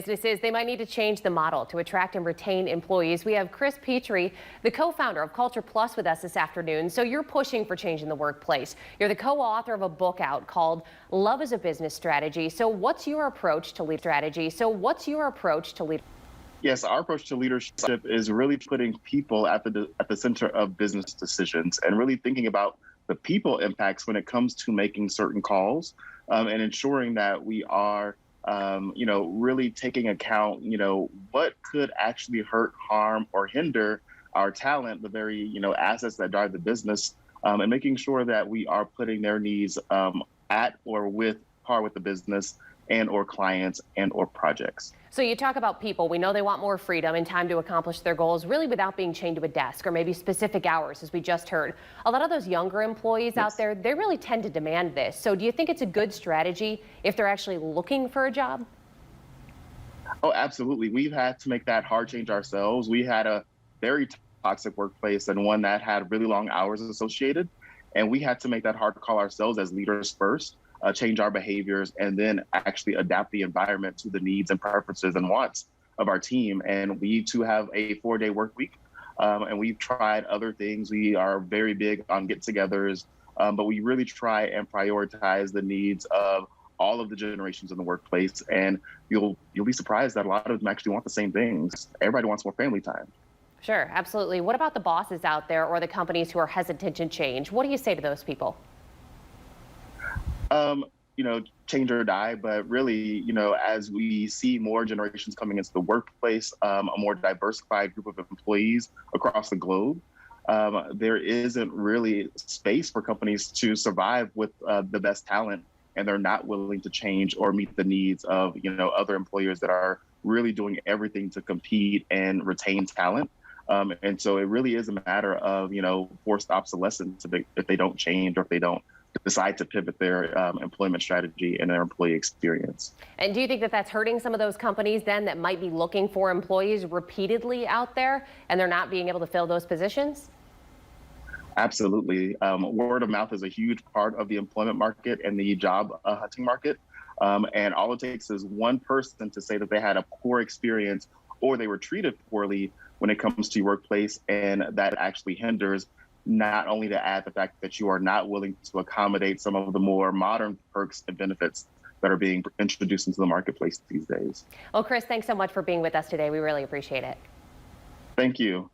Businesses, they might need to change the model to attract and retain employees. We have Chris Petrie, the co-founder of Culture Plus, with us this afternoon. So you're pushing for change in the workplace. You're the co-author of a book out called Love is a Business Strategy. So what's your approach to leadership? Yes, our approach to leadership is really putting people at the center of business decisions and really thinking about the people impacts when it comes to making certain calls, and ensuring that we are really taking account, what could actually hurt, harm, or hinder our talent, the very, assets that drive the business, and making sure that we are putting their needs at or with par with the business and or clients and or projects. So you talk about people. We know they want more freedom and time to accomplish their goals, really without being chained to a desk or maybe specific hours, as we just heard. A lot of those younger employees out there, they really tend to demand this. So do you think it's a good strategy if they're actually looking for a job? Oh, absolutely. We've had to make that hard change ourselves. We had a very toxic workplace and one that had really long hours associated. And we had to make that hard call ourselves as leaders first. Change our behaviors, and then actually adapt the environment to the needs and preferences and wants of our team. And we too have a 4-day work week, and we've tried other things. We are very big on get-togethers, but we really try and prioritize the needs of all of the generations in the workplace. And you'll be surprised that a lot of them actually want the same things. Everybody wants more family time. Sure, absolutely. What about the bosses out there or the companies who are hesitant to change? What do you say to those people? Change or die. But really, as we see more generations coming into the workplace, a more diversified group of employees across the globe, there isn't really space for companies to survive with the best talent, and they're not willing to change or meet the needs of, other employers that are really doing everything to compete and retain talent. And so it really is a matter of, forced obsolescence if they don't change or if they don't decide to pivot their employment strategy and their employee experience. And do you think that that's hurting some of those companies then that might be looking for employees repeatedly out there and they're not being able to fill those positions? Absolutely. Word of mouth is a huge part of the employment market and the job hunting market. And all it takes is one person to say that they had a poor experience or they were treated poorly when it comes to your workplace, and that actually hinders, not only to add the fact that you are not willing to accommodate some of the more modern perks and benefits that are being introduced into the marketplace these days. Well, Chris, thanks so much for being with us today. We really appreciate it. Thank you.